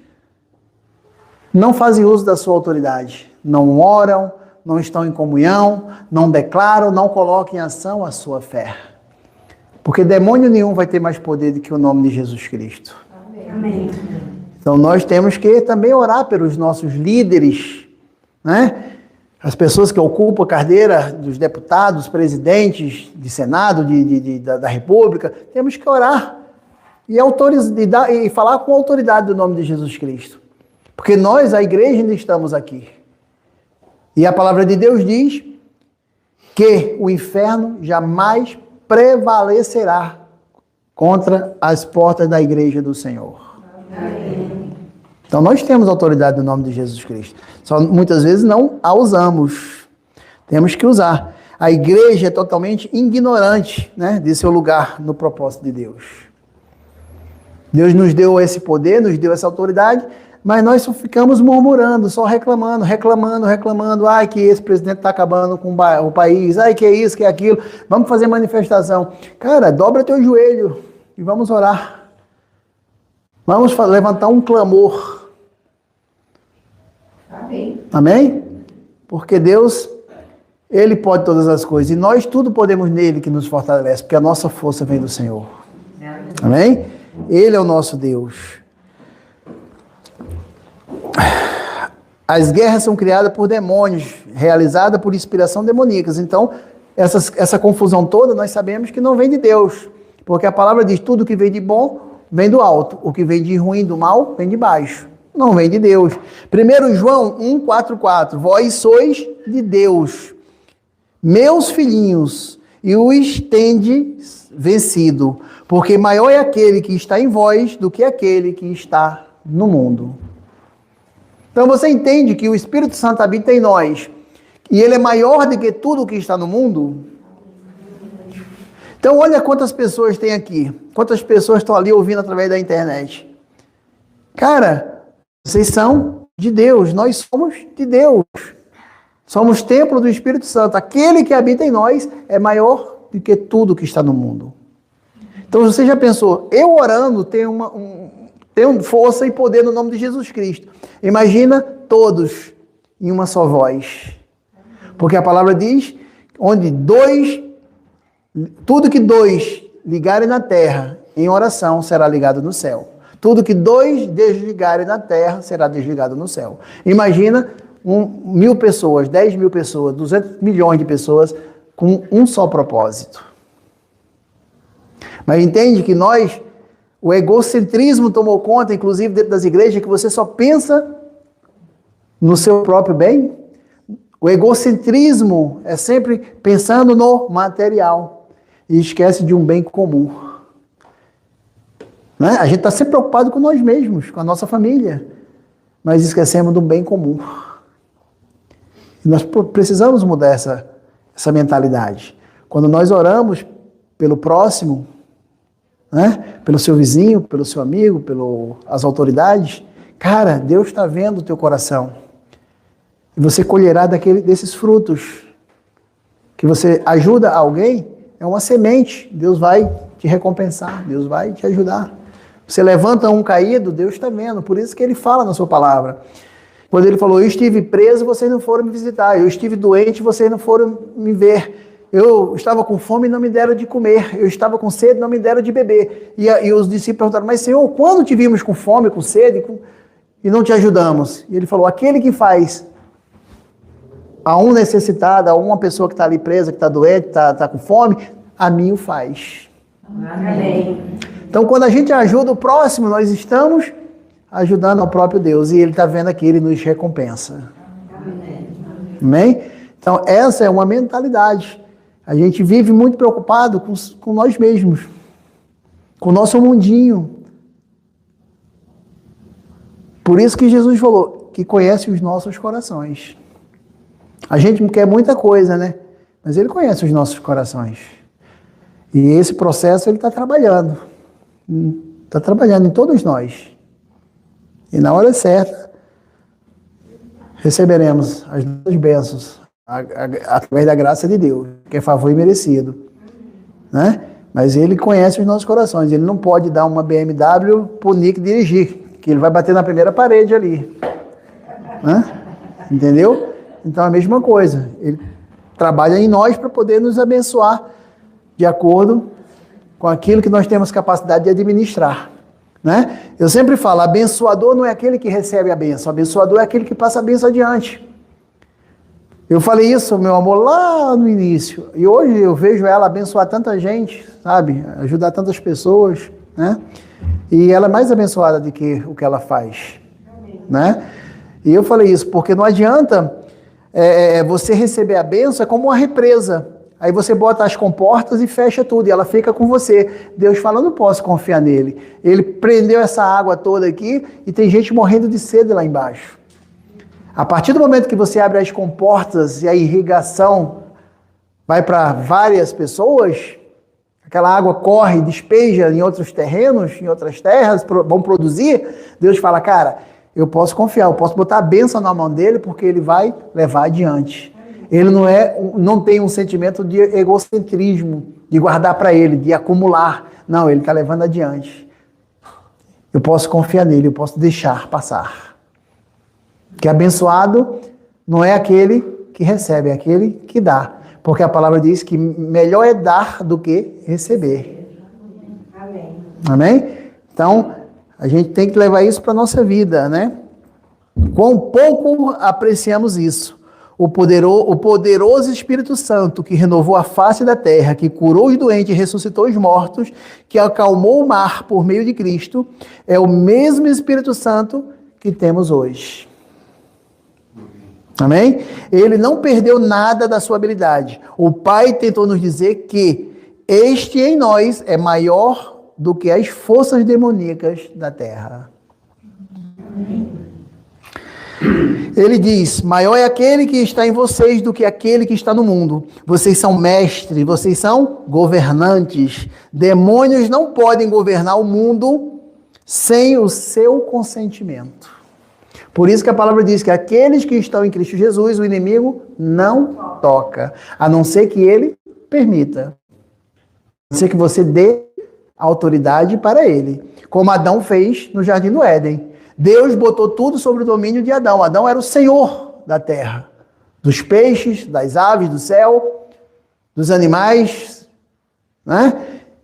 [SPEAKER 1] não fazem uso da sua autoridade. Não oram, não estão em comunhão, não declaram, não colocam em ação a sua fé. Porque demônio nenhum vai ter mais poder do que o nome de Jesus Cristo.
[SPEAKER 2] Amém.
[SPEAKER 1] Então nós temos que também orar pelos nossos líderes, né? As pessoas que ocupam a cadeira dos deputados, presidentes de Senado, da República, temos que orar e falar com a autoridade do nome de Jesus Cristo. Porque nós, a igreja, ainda estamos aqui. E a palavra de Deus diz que o inferno jamais prevalecerá contra as portas da igreja do Senhor.
[SPEAKER 2] Amém.
[SPEAKER 1] Então nós temos autoridade no nome de Jesus Cristo. Só muitas vezes não a usamos. Temos que usar. A igreja é totalmente ignorante, né, de seu lugar no propósito de Deus. Deus nos deu esse poder, nos deu essa autoridade, mas nós só ficamos murmurando, só reclamando. Ai, que esse presidente está acabando com o país. Ai, que é isso, que é aquilo. Vamos fazer manifestação. Cara, dobra teu joelho e vamos orar. Vamos levantar um clamor.
[SPEAKER 2] Amém.
[SPEAKER 1] Amém? Porque Deus, Ele pode todas as coisas. E nós tudo podemos nele que nos fortalece, porque a nossa força vem do Senhor. Amém? Ele é o nosso Deus. As guerras são criadas por demônios, realizadas por inspiração demoníaca. Então, essa confusão toda, nós sabemos que não vem de Deus. Porque a palavra diz, tudo que vem de bom, vem do alto. O que vem de ruim, do mal, vem de baixo. Não vem de Deus. 1 João 1,4,4. Vós sois de Deus, meus filhinhos, e os tendes vencido. Porque maior é aquele que está em vós do que aquele que está no mundo. Então você entende que o Espírito Santo habita em nós e ele é maior do que tudo que está no mundo? Então olha quantas pessoas tem aqui, quantas pessoas estão ali ouvindo através da internet. Cara, vocês são de Deus, nós somos de Deus. Somos templo do Espírito Santo. Aquele que habita em nós é maior do que tudo que está no mundo. Então você já pensou, eu orando tenho força e poder no nome de Jesus Cristo. Imagina todos em uma só voz. Porque a palavra diz, tudo que dois ligarem na terra em oração será ligado no céu. Tudo que dois desligarem na terra será desligado no céu. Imagina 1.000 pessoas, 10.000 pessoas, 200 milhões de pessoas com um só propósito. Mas entende que o egocentrismo tomou conta, inclusive dentro das igrejas, que você só pensa no seu próprio bem. O egocentrismo é sempre pensando no material e esquece de um bem comum. Né? A gente está sempre preocupado com nós mesmos, com a nossa família, mas esquecemos do bem comum. E nós precisamos mudar essa mentalidade. Quando nós oramos pelo próximo, né? Pelo seu vizinho, pelo seu amigo, pelas autoridades, cara, Deus está vendo o teu coração. E você colherá desses frutos. Que você ajuda alguém, é uma semente. Deus vai te recompensar, Deus vai te ajudar. Você levanta um caído, Deus está vendo. Por isso que Ele fala na sua palavra. Quando Ele falou, eu estive preso, vocês não foram me visitar. Eu estive doente, vocês não foram me ver. Eu estava com fome e não me deram de comer. Eu estava com sede e não me deram de beber. E os discípulos perguntaram, mas Senhor, quando te vimos com fome, com sede? e não te ajudamos? E ele falou, aquele que faz a um necessitado, a uma pessoa que está ali presa, que está doente, está com fome, a mim o faz.
[SPEAKER 2] Amém.
[SPEAKER 1] Então, quando a gente ajuda o próximo, nós estamos ajudando ao próprio Deus. E Ele está vendo aqui, Ele nos recompensa. Amém? Então, essa é uma mentalidade. A gente vive muito preocupado com nós mesmos, com o nosso mundinho. Por isso que Jesus falou que conhece os nossos corações. A gente quer muita coisa, né? Mas Ele conhece os nossos corações. E esse processo Ele está trabalhando. Está trabalhando em todos nós. E na hora certa, receberemos as nossas bênçãos através da graça de Deus, que é favor imerecido. Né? Mas Ele conhece os nossos corações. Ele não pode dar uma BMW para o Nick dirigir, que ele vai bater na primeira parede ali. Né? Entendeu? Então é a mesma coisa. Ele trabalha em nós para poder nos abençoar de acordo com aquilo que nós temos capacidade de administrar. Né? Eu sempre falo, abençoador não é aquele que recebe a bênção, abençoador é aquele que passa a bênção adiante. Eu falei isso, meu amor, lá no início. E hoje eu vejo ela abençoar tanta gente, sabe? Ajudar tantas pessoas, né? E ela é mais abençoada do que o que ela faz. Né? E eu falei isso, porque não adianta você receber a bênção, é como uma represa. Aí você bota as comportas e fecha tudo, e ela fica com você. Deus fala, não posso confiar nele. Ele prendeu essa água toda aqui e tem gente morrendo de sede lá embaixo. A partir do momento que você abre as comportas e a irrigação vai para várias pessoas, aquela água corre, despeja em outros terrenos, em outras terras, vão produzir, Deus fala, cara, eu posso confiar, eu posso botar a bênção na mão dele porque ele vai levar adiante. Ele não tem um sentimento de egocentrismo, de guardar para ele, de acumular. Não, ele está levando adiante. Eu posso confiar nele, eu posso deixar passar. Que abençoado não é aquele que recebe, é aquele que dá. Porque a palavra diz que melhor é dar do que receber.
[SPEAKER 2] Amém.
[SPEAKER 1] Amém? Então, a gente tem que levar isso para a nossa vida, né? Quão pouco apreciamos isso. O poderoso Espírito Santo que renovou a face da terra, que curou os doentes e ressuscitou os mortos, que acalmou o mar por meio de Cristo, é o mesmo Espírito Santo que temos hoje. Amém? Ele não perdeu nada da sua habilidade. O Pai tentou nos dizer que este em nós é maior do que as forças demoníacas da terra. Ele diz, maior é aquele que está em vocês do que aquele que está no mundo. Vocês são mestres, vocês são governantes. Demônios não podem governar o mundo sem o seu consentimento. Por isso que a palavra diz que aqueles que estão em Cristo Jesus, o inimigo não toca, a não ser que ele permita. A não ser que você dê autoridade para ele, como Adão fez no Jardim do Éden. Deus botou tudo sobre o domínio de Adão. Adão era o senhor da terra, dos peixes, das aves do céu, dos animais, né?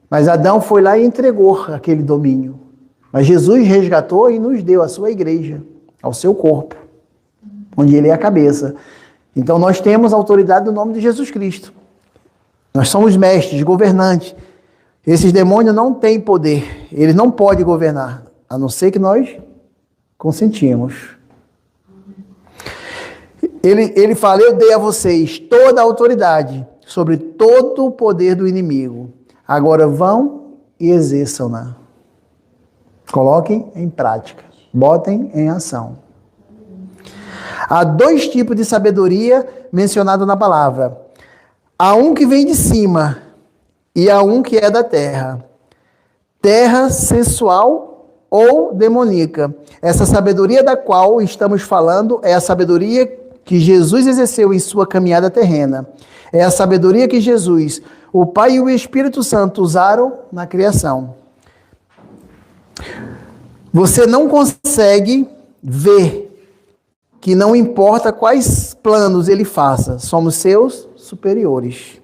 [SPEAKER 1] Mas Adão foi lá e entregou aquele domínio. Mas Jesus resgatou e nos deu a sua igreja, ao seu corpo, onde ele é a cabeça. Então nós temos autoridade no nome de Jesus Cristo. Nós somos mestres, governantes. Esses demônios não têm poder, eles não podem governar, a não ser que nós consentimos. Ele fala, eu dei a vocês toda a autoridade sobre todo o poder do inimigo. Agora vão e exerçam-na. Coloquem em prática. Botem em ação. Há dois tipos de sabedoria mencionados na palavra. Há um que vem de cima e há um que é da terra. Terra sensual ou demoníaca. Essa sabedoria da qual estamos falando é a sabedoria que Jesus exerceu em sua caminhada terrena. É a sabedoria que Jesus, o Pai e o Espírito Santo usaram na criação. Você não consegue ver que não importa quais planos ele faça, somos seus superiores.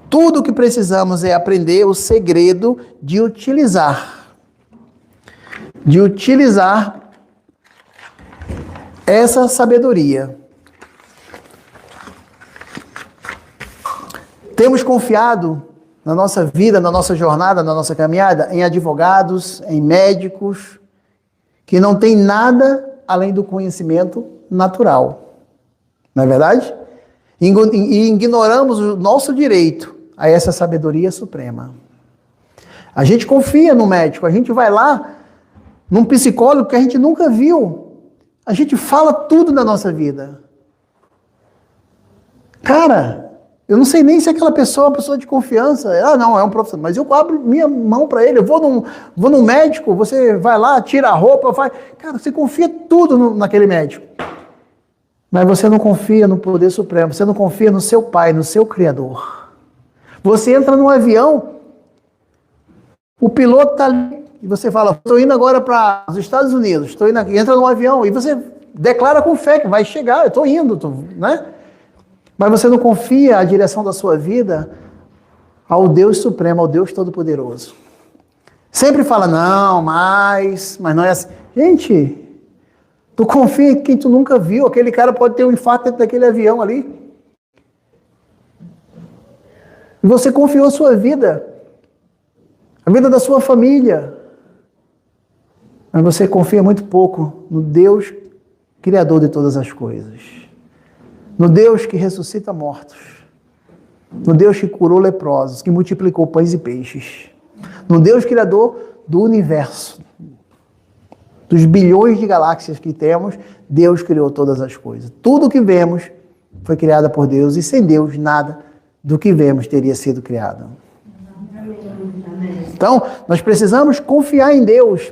[SPEAKER 1] Tudo o que precisamos é aprender o segredo de utilizar essa sabedoria. Temos confiado na nossa vida, na nossa jornada, na nossa caminhada, em advogados, em médicos, que não tem nada além do conhecimento natural. Não é verdade? E ignoramos o nosso direito a essa sabedoria suprema. A gente confia no médico, a gente vai lá num psicólogo que a gente nunca viu. A gente fala tudo da nossa vida. Cara, eu não sei nem se aquela pessoa é uma pessoa de confiança. Ah, não, é um profissional. Mas eu abro minha mão para ele. Eu vou num médico, você vai lá, tira a roupa, faz... Cara, você confia tudo naquele médico. Mas você não confia no poder supremo. Você não confia no seu Pai, no seu Criador. Você entra num avião, o piloto está ali, e você fala, estou indo agora para os Estados Unidos, estou indo aqui, entra num avião, e você declara com fé que vai chegar, eu estou indo, né? Mas você não confia a direção da sua vida ao Deus Supremo, ao Deus Todo-Poderoso. Sempre fala, não, mas não é assim. Gente, tu confia em quem tu nunca viu, aquele cara pode ter um infarto dentro daquele avião ali. E você confiou a sua vida, a vida da sua família. Mas você confia muito pouco no Deus Criador de todas as coisas. No Deus que ressuscita mortos. No Deus que curou leprosos, que multiplicou pães e peixes. No Deus Criador do universo. Dos bilhões de galáxias que temos, Deus criou todas as coisas. Tudo que vemos foi criado por Deus, e sem Deus nada do que vemos teria sido criado. Então, nós precisamos confiar em Deus.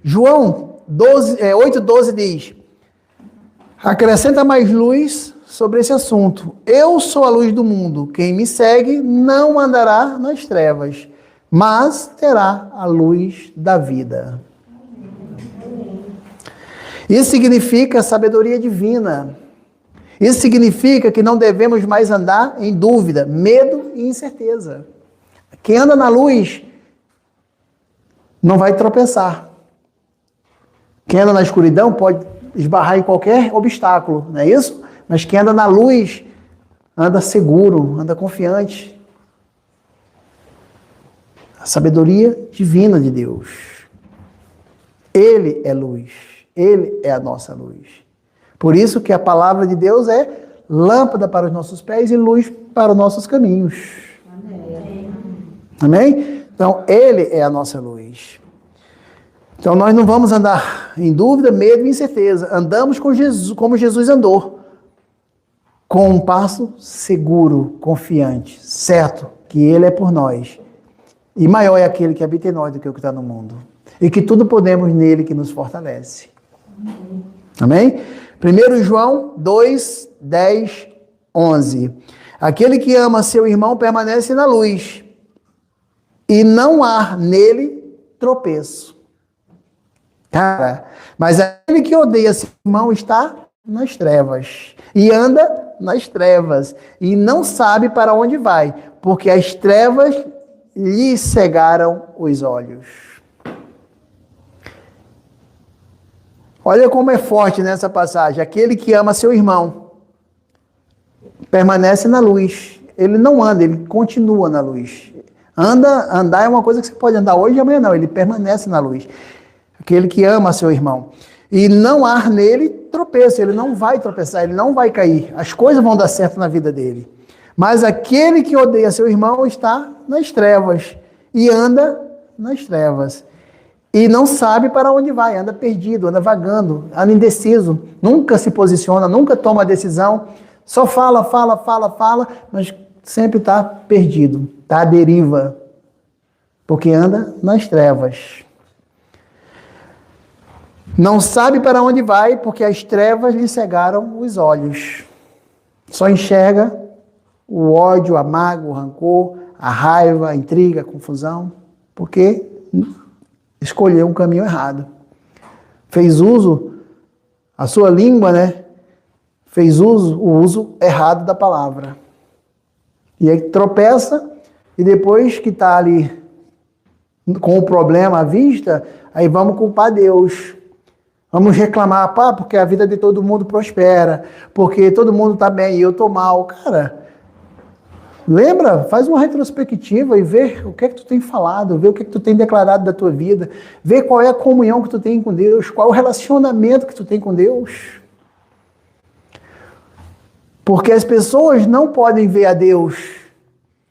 [SPEAKER 1] João 8,12 diz, acrescenta mais luz sobre esse assunto. Eu sou a luz do mundo. Quem me segue não andará nas trevas, mas terá a luz da vida. Isso significa sabedoria divina. Isso significa que não devemos mais andar em dúvida, medo e incerteza. Quem anda na luz não vai tropeçar. Quem anda na escuridão pode esbarrar em qualquer obstáculo, não é isso? Mas quem anda na luz anda seguro, anda confiante. A sabedoria divina de Deus. Ele é luz. Ele é a nossa luz. Por isso que a palavra de Deus é lâmpada para os nossos pés e luz para os nossos caminhos. Amém? Amém? Então, Ele é a nossa luz. Então, nós não vamos andar em dúvida, medo e incerteza. Andamos com Jesus, como Jesus andou. Com um passo seguro, confiante, certo, que Ele é por nós. E maior é aquele que habita em nós do que o que está no mundo. E que tudo podemos nele que nos fortalece. Amém? 1 João 2, 10, 11. Aquele que ama seu irmão permanece na luz, e não há nele tropeço. Cara, mas aquele que odeia seu irmão está nas trevas, e anda nas trevas, e não sabe para onde vai, porque as trevas lhe cegaram os olhos. Olha como é forte nessa passagem. Aquele que ama seu irmão permanece na luz. Ele não anda, ele continua na luz. Andar é uma coisa que você pode andar hoje e amanhã não. Ele permanece na luz. Aquele que ama seu irmão. E não há nele tropeço. Ele não vai tropeçar, ele não vai cair. As coisas vão dar certo na vida dele. Mas aquele que odeia seu irmão está nas trevas. E anda nas trevas. E não sabe para onde vai, anda perdido, anda vagando, anda indeciso, nunca se posiciona, nunca toma decisão, só fala, mas sempre está perdido, está à deriva, porque anda nas trevas. Não sabe para onde vai, porque as trevas lhe cegaram os olhos. Só enxerga o ódio, a mágoa, o rancor, a raiva, a intriga, a confusão, porque escolheu um caminho errado. Fez uso, a sua língua, né? Fez uso, o uso errado da palavra. E aí tropeça, e depois que está ali com o problema à vista, aí vamos culpar Deus. Vamos reclamar, pá, porque a vida de todo mundo prospera, porque todo mundo está bem e eu estou mal. Cara, lembra, faz uma retrospectiva e vê o que é que tu tem falado, vê o que é que tu tem declarado da tua vida, vê qual é a comunhão que tu tem com Deus, qual é o relacionamento que tu tem com Deus. Porque as pessoas não podem ver a Deus,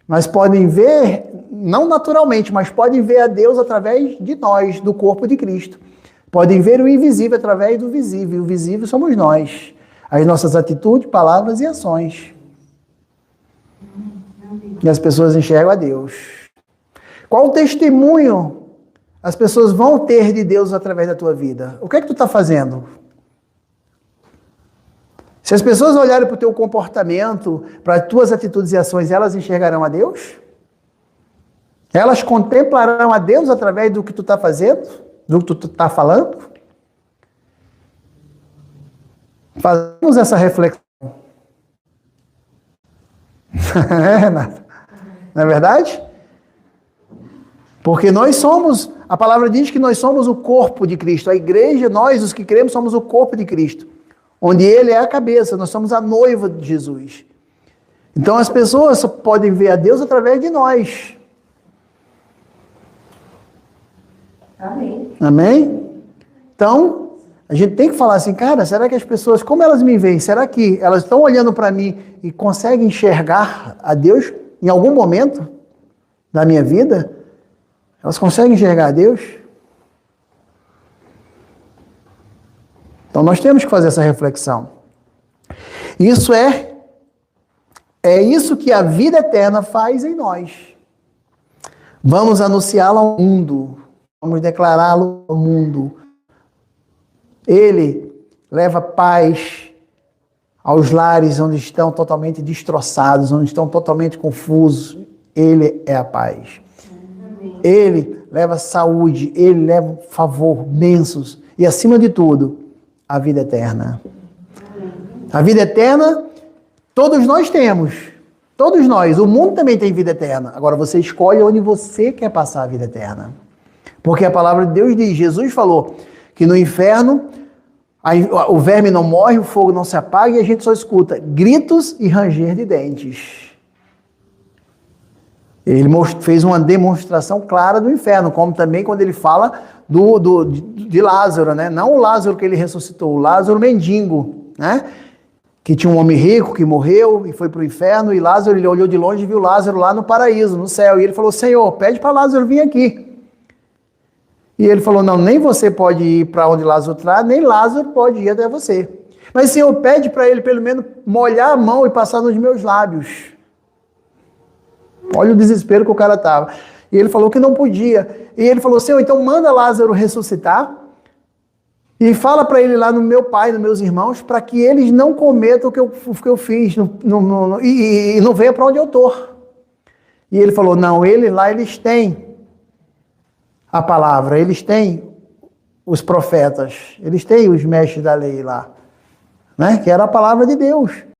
[SPEAKER 1] mas podem ver, não naturalmente, mas podem ver a Deus através de nós, do corpo de Cristo. Podem ver o invisível através do visível. O visível somos nós. As nossas atitudes, palavras e ações. E as pessoas enxergam a Deus. Qual o testemunho as pessoas vão ter de Deus através da tua vida? O que é que tu está fazendo? Se as pessoas olharem para o teu comportamento, para as tuas atitudes e ações, elas enxergarão a Deus? Elas contemplarão a Deus através do que tu está fazendo? Do que tu está falando? Fazemos essa reflexão. Renata? Não é verdade? Porque nós somos, a palavra diz que nós somos o corpo de Cristo. A igreja, nós, os que cremos, somos o corpo de Cristo. Onde Ele é a cabeça, nós somos a noiva de Jesus. Então as pessoas só podem ver a Deus através de nós.
[SPEAKER 2] Amém.
[SPEAKER 1] Amém? Então, a gente tem que falar assim, cara, será que as pessoas, como elas me veem? Será que elas estão olhando para mim e conseguem enxergar a Deus em algum momento da minha vida? Elas conseguem enxergar a Deus? Então, nós temos que fazer essa reflexão. Isso é isso que a vida eterna faz em nós. Vamos anunciá-lo ao mundo. Vamos declará-lo ao mundo. Ele leva paz aos lares onde estão totalmente destroçados, onde estão totalmente confusos. Ele é a paz. Ele leva saúde, ele leva favor, bênçãos e, acima de tudo, a vida eterna. A vida eterna, todos nós temos. Todos nós. O mundo também tem vida eterna. Agora você escolhe onde você quer passar a vida eterna. Porque a palavra de Deus diz, Jesus falou que no inferno o verme não morre, o fogo não se apaga e a gente só escuta gritos e ranger de dentes. Ele fez uma demonstração clara do inferno, como também quando ele fala de Lázaro, né? Não o Lázaro que ele ressuscitou, o Lázaro mendigo, né? Que tinha um homem rico que morreu e foi para o inferno, e Lázaro, ele olhou de longe e viu Lázaro lá no paraíso, no céu, e ele falou, Senhor, pede para Lázaro vir aqui. E ele falou, não, nem você pode ir para onde Lázaro está, nem Lázaro pode ir até você. Mas, Senhor, pede para ele pelo menos molhar a mão e passar nos meus lábios. Olha o desespero que o cara estava. E ele falou que não podia. E ele falou, Senhor, então manda Lázaro ressuscitar e fala para ele lá no meu pai, nos meus irmãos, para que eles não cometam o que eu fiz e não venham para onde eu estou. E ele falou, não, eles têm a palavra, eles têm os profetas, eles têm os mestres da lei lá, né? Que era a palavra de Deus.